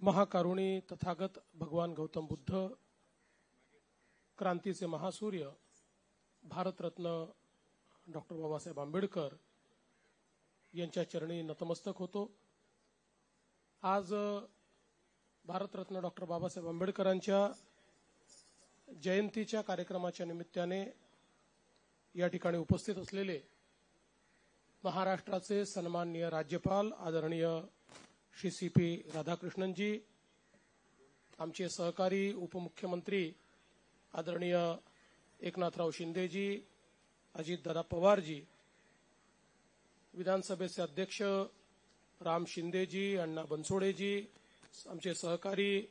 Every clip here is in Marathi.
महाकारुणी तथागत भगवान गौतम बुद्ध, क्रांतीचे महासूर्य भारतरत्न डॉक्टर बाबासाहेब आंबेडकर यांच्या चरणी नतमस्तक होतो। आज भारतरत्न डॉक्टर बाबासाहेब आंबेडकरांच्या जयंतीच्या कार्यक्रमाच्या निमित्ताने या ठिकाणी उपस्थित असलेले महाराष्ट्राचे सन्माननीय राज्यपाल आदरणीय श्री सी.पी. राधाकृष्णनजी, आमचे सहकारी उपमुख्यमंत्री आदरणीय एकनाथराव शिंदेजी, अजितदादा पवारजी, विधानसभेचे अध्यक्ष राम शिंदेजी, अण्णा बनसोडेजी, आमचे सहकारी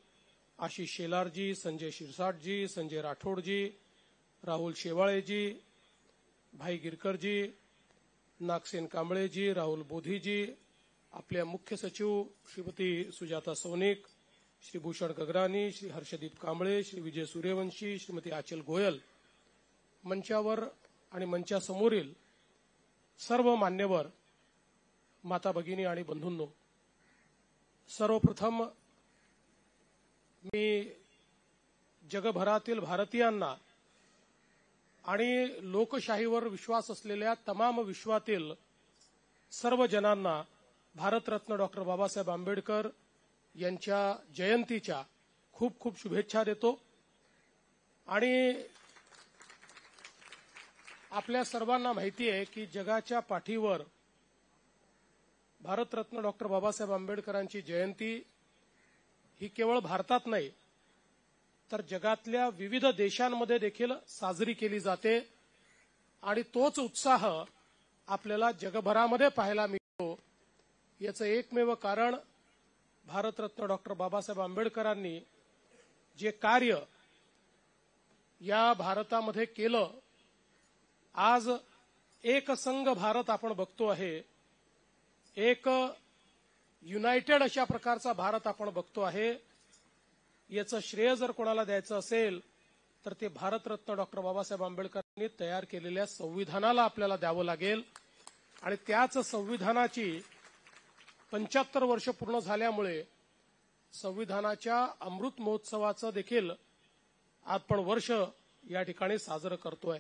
आशिष शेलारजी, संजय शिरसाटजी, संजय राठोडजी, राहुल शेवाळेजी, भाई गिरकरजी, नागसेन कांबळेजी, राहुल बोधीजी, आपल्या मुख्य सचिव श्रीमती सुजाता सौनिक, श्री भूषण गगरानी, श्री हर्षदीप कांबळे, श्री विजय सूर्यवंशी, श्रीमती आचल गोयल, मंचावर आणि मंचासमोरील सर्व मान्यवर माता भगिनी आणि बंधूंनो, सर्वप्रथम मी जगभरातील भारतीयांना आणि लोकशाहीवर विश्वास असलेल्या तमाम विश्वातील सर्व जनांना भारतरत्न डॉक्टर बाबासाहेब आंबेडकर यांच्या जयंतीच्या खूप खूप शुभेच्छा देतो। आणि आपल्या सर्वांना माहिती आहे की जगाच्या पाठीवर भारतरत्न डॉक्टर बाबासाहेब आंबेडकरांची जयंती ही केवळ भारतात नाही तर जगातल्या विविध देशांमध्ये देखील साजरी केली जाते आणि तोच उत्साह आपल्याला जगभरामध्ये पाहायला मिळतो। याचं एकमेव कारण भारतरत्न डॉक्टर बाबासाहेब आंबेडकरांनी जे कार्य या भारतामध्ये केलं, आज एक संघ भारत आपण बघतो आहे, एक युनायटेड अशा प्रकारचा भारत आपण बघतो आहे। याचं श्रेय जर कोणाला द्यायचं असेल तर ते भारतरत्न डॉक्टर बाबासाहेब आंबेडकरांनी तयार केलेल्या संविधानाला आपल्याला द्यावं लागेल। आणि त्याच संविधानाची 75 वर्ष पूर्ण झाल्यामुळे संविधानाच्या अमृत महोत्सवाचं देखील आपण वर्ष या ठिकाणी साजरं करतोय।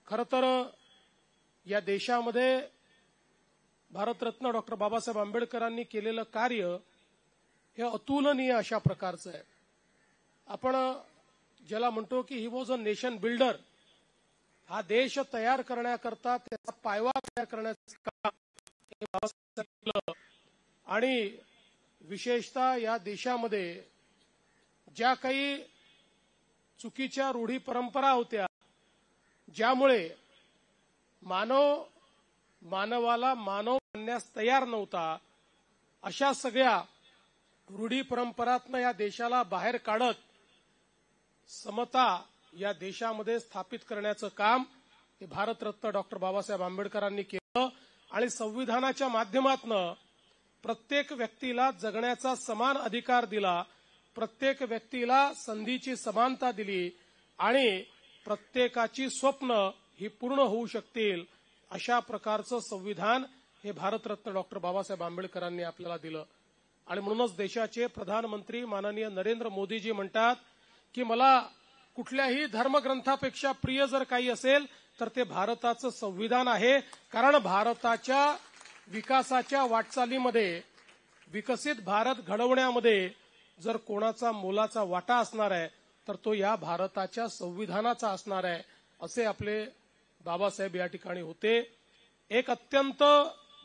खरं तर या देशामध्ये भारतरत्न डॉक्टर बाबासाहेब आंबेडकरांनी केलेलं कार्य हे अतुलनीय अशा प्रकारचं आहे। आपण ज्याला म्हणतो की he was a nation builder, हा देश तयार करण्याकरता त्याचा पायवा तयार करण्याचं काम हे बाबासाहेब केलं। आणि विशेषतः या देशामध्ये ज्या काही चुकीच्या रूढी परंपरा होत्या, ज्यामुळे मानवाला मानव मानण्यास तयार नव्हता, अशा सगळ्या रूढी परंपरातनं या देशाला बाहेर काढत समता या देशामध्ये स्थापित करण्याचं काम हे भारतरत्न डॉक्टर बाबासाहेब आंबेडकरांनी केलं। आणि संविधानाच्या माध्यमातून प्रत्येक व्यक्तीला जगण्याचा समान अधिकार दिला, प्रत्येक व्यक्तीला संधीची समानता दिली आणि प्रत्येकाची स्वप्न ही पूर्ण होऊ शकतील अशा प्रकारचं संविधान हे भारतरत्न डॉक्टर बाबासाहेब आंबेडकरांनी आपल्याला दिलं। आणि म्हणूनच देशाचे प्रधानमंत्री माननीय नरेंद्र मोदीजी म्हणतात की मला कुठल्याही धर्मग्रंथापेक्षा प्रिय जर काही असेल तर ते भारताचं संविधान आहे। कारण भारताच्या विकासाच्या वाटचालीमध्ये, विकसित भारत घडवण्यामध्ये जर कोणाचा मोलाचा वाटा असणार आहे तर तो या भारताच्या संविधानाचा असणार आहे, असे आपले बाबासाहेब या ठिकाणी होते। एक अत्यंत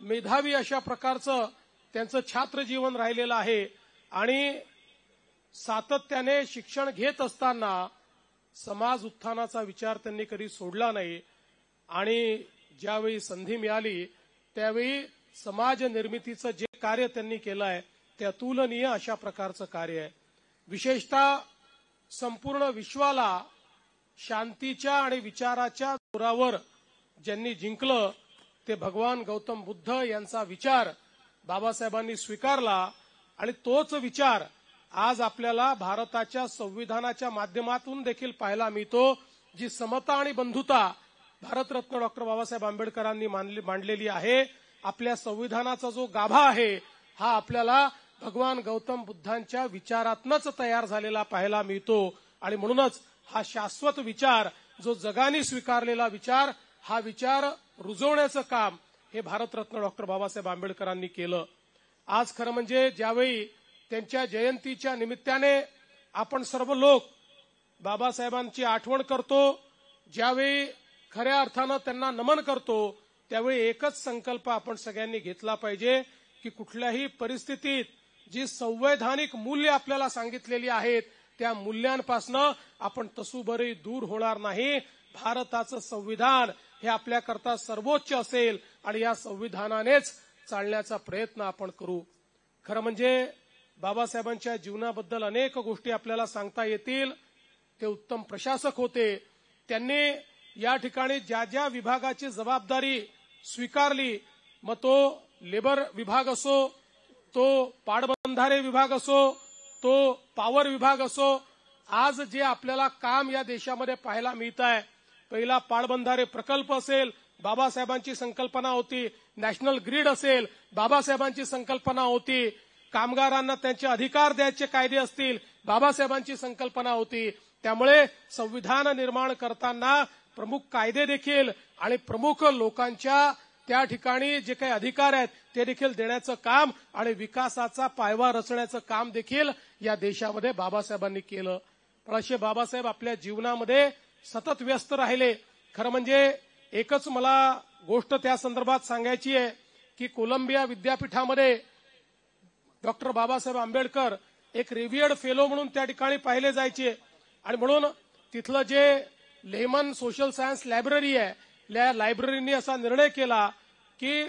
मेधावी अशा प्रकारचं त्यांचं छात्र जीवन राहिलेलं आहे आणि सातत्याने शिक्षण घेत असताना समाज उत्थानाचा विचार त्यांनी कधी सोडला नाही। आणि ज्यावेळी संधी मिळाली त्यावेळी समाज निर्मितीचं जे कार्य त्यांनी केलं आहे ते अतुलनीय अशा प्रकारचं कार्य आहे। विशेषतः संपूर्ण विश्वाला शांतीच्या आणि विचाराच्या जोरावर ज्यांनी जिंकलं ते भगवान गौतम बुद्ध यांचा विचार बाबासाहेबांनी स्वीकारला आणि तोच विचार आज आपल्याला भारताच्या संविधानाच्या माध्यमातून देखील पाहायला मिळतो। जी समता आणि बंधुता भारतरत्न डॉक्टर बाबासाहेब आंबेडकरांनी मांडलेली आहे, आपल्या संविधानाचा जो गाभा आहे हा आपल्याला भगवान गौतम बुद्धांच्या विचारातनंच तयार झालेला पाहायला मिळतो. आणि म्हणूनच हा शाश्वत विचार, जो जगाने स्वीकारलेला विचार, हा विचार रुजवण्याचं काम हे भारतरत्न डॉक्टर बाबासाहेब आंबेडकरांनी केलं. आज खरं म्हणजे ज्यावेळी त्यांच्या जयंतीच्या निमित्ताने आपण सर्व लोक बाबासाहेबांची आठवण करतो, ज्यावेळी खऱ्या अर्थानं त्यांना नमन करतो, त्यावेळी एकच संकल्प आपण सगळ्यांनी घेतला पाहिजे की कुठल्याही परिस्थितीत जी संवैधानिक मूल्य आपल्याला सांगितलेली आहेत त्या मूल्यांपासनं आपण तसूभरही दूर होणार नाही. भारताचं संविधान हे आपल्याकरता सर्वोच्च असेल आणि या संविधानानेच चालण्याचा प्रयत्न आपण करू. खरं म्हणजे बाबासाहेबांच्या जीवनाबद्दल अनेक गोष्टी आपल्याला सांगता येतील. ते उत्तम प्रशासक होते. त्यांनी या ठिकाणी ज्या ज्या विभागाची जबाबदारी स्वीकारली, मग तो लेबर विभाग असो, तो पाटबंधारे विभाग असो, तो पॉवर विभाग असो, आज जे आपल्याला काम या देशामध्ये पाहायला मिळत आहे, पहिला पाटबंधारे प्रकल्प असेल, बाबासाहेबांची संकल्पना होती. नॅशनल ग्रीड असेल, बाबासाहेबांची संकल्पना होती. कामगारांना त्यांचे अधिकार द्यायचे कायदे असतील, बाबासाहेबांची संकल्पना होती. त्यामुळे संविधान निर्माण करताना प्रमुख कायदे देखील आणि प्रमुख लोकांच्या त्या ठिकाणी जे काही अधिकार आहेत ते देखील देण्याचं काम आणि विकासाचा पायवा रचण्याचं काम देखील या देशामध्ये बाबासाहेबांनी केलं. पण असे बाबासाहेब आपल्या जीवनामध्ये सतत व्यस्त राहिले. खरं म्हणजे एकच मला गोष्ट त्या संदर्भात सांगायची आहे की कोलंबिया विद्यापीठामध्ये डॉक्टर बाबासाहेब आंबेडकर एक रिव्हियर्ड फेलो म्हणून त्या ठिकाणी पाहिले जायचे. आणि म्हणून तिथलं जे लेमन सोशल सायन्स लायब्ररी आहे, या लायब्ररीने असा निर्णय केला की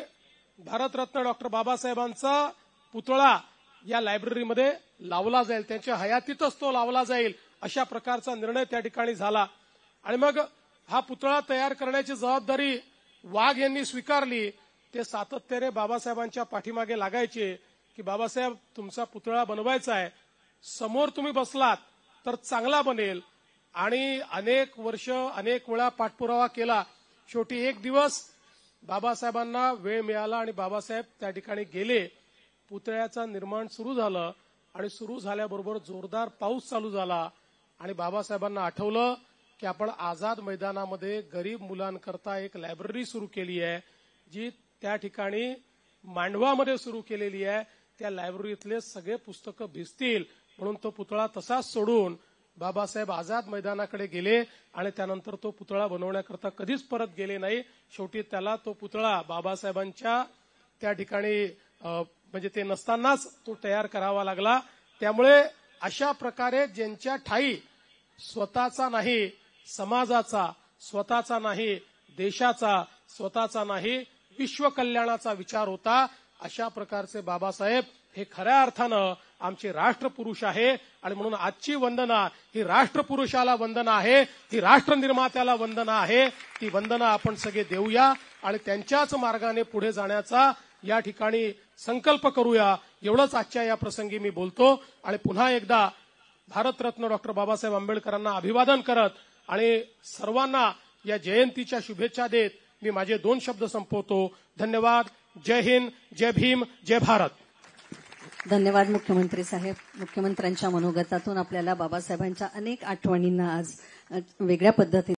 भारतरत्न डॉक्टर बाबासाहेबांचा पुतळा या लायब्ररीमध्ये लावला जाईल, त्यांच्या हयातीतच तो लावला जाईल, अशा प्रकारचा निर्णय त्या ठिकाणी झाला. आणि मग हा पुतळा तयार करण्याची जबाबदारी वाघ यांनी स्वीकारली. ते सातत्याने बाबासाहेबांच्या पाठीमागे लागायचे की बाबासाहेब तुमचा पुतळा बनवायचा आहे, समोर तुम्ही बसलात तर चांगला बनेल. आणि अनेक वर्ष अनेक वेळा पाठपुरावा केला. शेवटी एक दिवस बाबासाहेबांना वेळ मिळाला आणि बाबासाहेब त्या ठिकाणी गेले. पुतळ्याचं निर्माण सुरू झालं आणि सुरू झाल्याबरोबर जोरदार पाऊस चालू झाला आणि बाबासाहेबांना आठवलं की आपण आझाद मैदानामध्ये गरीब मुलांकरता एक लायब्ररी सुरू केली आहे, जी त्या ठिकाणी मांडवामध्ये सुरू केलेली आहे. त्या लायब्ररीतले सगळे पुस्तकं भिजतील म्हणून तो पुतळा तसाच सोडून बाबासाहेब आझाद मैदानाकडे गेले आणि त्यानंतर तो पुतळा बनवण्याकरता कधीच परत गेले नाही. शेवटी त्याला तो पुतळा बाबासाहेबांच्या त्या ठिकाणी म्हणजे ते नसतानाच तो तयार करावा लागला. त्यामुळे अशा प्रकारे ज्यांच्या ठाई स्वतःचा नाही समाजाचा, स्वतःचा नाही देशाचा, स्वतःचा नाही विश्वकल्याणाचा विचार होता, अशा प्रकारचे बाबासाहेब हे खऱ्या अर्थानं आमचे राष्ट्रपुरुष आहे. आणि म्हणून आजची वंदना ही राष्ट्रपुरुषाला वंदना आहे, ही राष्ट्र निर्मात्याला वंदना आहे. ती वंदना आपण सगळे देऊया आणि त्यांच्याच मार्गाने पुढे जाण्याचा या ठिकाणी संकल्प करूया. एवढंच आजच्या या प्रसंगी मी बोलतो आणि पुन्हा एकदा भारतरत्न डॉक्टर बाबासाहेब आंबेडकरांना अभिवादन करत आणि सर्वांना या जयंतीच्या शुभेच्छा देत मी माझे 2 शब्द संपवतो. धन्यवाद. जय हिंद, जय भीम, जय भारत. धन्यवाद मुख्यमंत्री साहेब. मुख्यमंत्र्यांच्या मनोगतातून आपल्याला बाबासाहेबांच्या अनेक आठवणींना आज वेगळ्या पद्धतीने